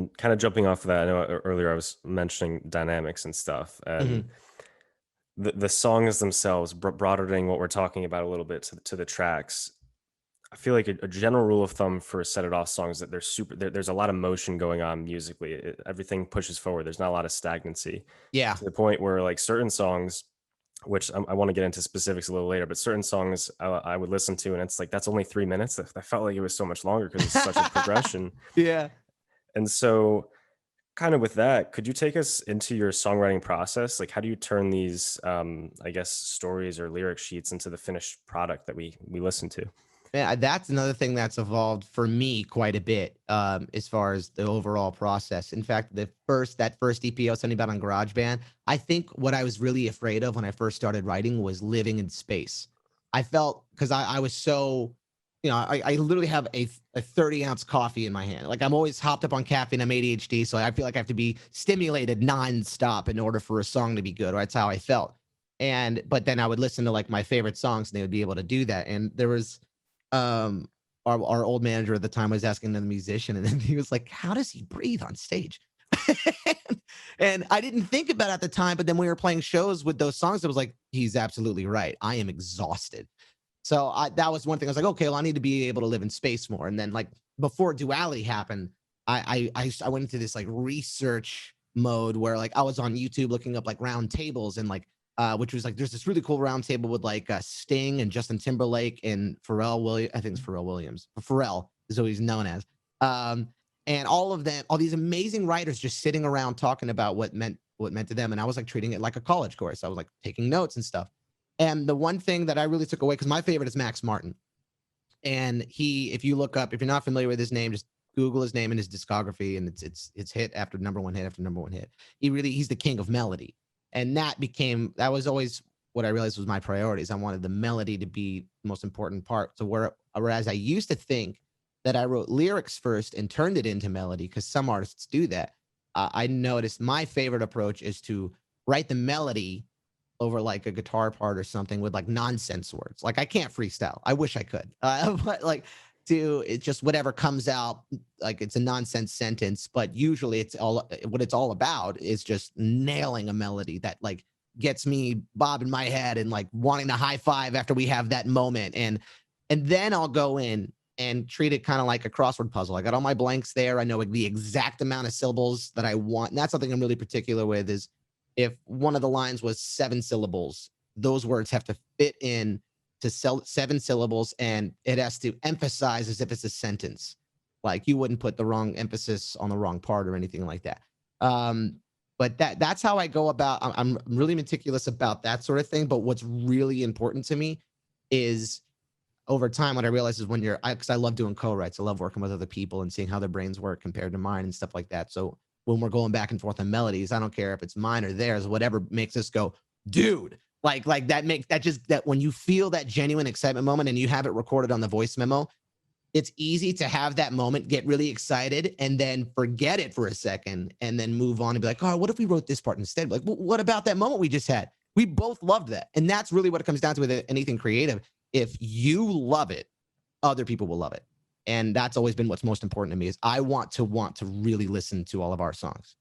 and kind of jumping off of that, I know earlier I was mentioning dynamics and stuff, and Mhm. the songs themselves, broadening what we're talking about a little bit to the tracks. I feel like a general rule of thumb for Set It Off songs that there's a lot of motion going on musically. Everything pushes forward. There's not a lot of stagnancy Yeah. to the point where like certain songs, which I want to get into specifics a little later, but certain songs I would listen to, and it's like that's only 3 minutes. I felt like it was so much longer because it's such a progression. Yeah. And so, kind of with that, could you take us into your songwriting process? Like, how do you turn these, I guess, stories or lyric sheets into the finished product that we listen to? Yeah, that's another thing that's evolved for me quite a bit, as far as the overall process. In fact, that first EP I was telling you about on GarageBand, I think what I was really afraid of when I first started writing was living in space. I felt because I was so, I literally have a 30-ounce coffee in my hand. Like I'm always hopped up on caffeine. I'm ADHD, so I feel like I have to be stimulated nonstop in order for a song to be good. Or that's how I felt. And but then I would listen to like my favorite songs, and they would be able to do that. And there was um our old manager at the time was asking the musician, and then he was like, how does he breathe on stage? And I didn't think about it at the time, but then we were playing shows with those songs. I was like, he's absolutely right. I am exhausted. So that was one thing. I was like, okay, well, I need to be able to live in space more. And then like before duality happened, I went into this like research mode where like I was on YouTube looking up like round tables, and like which was like there's this really cool round table with like Sting and Justin Timberlake and Pharrell Williams. I think it's Pharrell Williams. Pharrell is what he's known as. Um, and all of them, all these amazing writers just sitting around talking about what meant to them. And I was like treating it like a college course. I was like taking notes and stuff. And the one thing that I really took away, because my favorite is Max Martin. And if you look up, if you're not familiar with his name, just Google his name and his discography, and it's hit after number one hit after number one hit. He's the king of melody. And that was always what I realized was my priorities. I wanted the melody to be the most important part. So whereas I used to think that I wrote lyrics first and turned it into melody, because some artists do that. I noticed my favorite approach is to write the melody over like a guitar part or something with like nonsense words. Like I can't freestyle. I wish I could. But like it's just whatever comes out, like it's a nonsense sentence, but usually it's all what it's all about is just nailing a melody that like gets me bobbing my head and like wanting to high five after we have that moment. And then I'll go in and treat it kind of like a crossword puzzle. I got all my blanks there. I know like the exact amount of syllables that I want. And that's something I'm really particular with is if one of the lines was 7 syllables, those words have to fit in to 7 syllables, and it has to emphasize as if it's a sentence. Like you wouldn't put the wrong emphasis on the wrong part or anything like that. Um, but that's how I go about. I'm really meticulous about that sort of thing. But what's really important to me is over time, what I realized is because I love doing co-writes, I love working with other people and seeing how their brains work compared to mine and stuff like that. So when we're going back and forth on melodies, I don't care if it's mine or theirs, whatever makes us go, dude. Like that when you feel that genuine excitement moment and you have it recorded on the voice memo, it's easy to have that moment, get really excited, and then forget it for a second, and then move on and be like, oh, what if we wrote this part instead? Like, well, what about that moment we just had? We both loved that. And that's really what it comes down to with anything creative. If you love it, other people will love it. And that's always been what's most important to me is I want to really listen to all of our songs.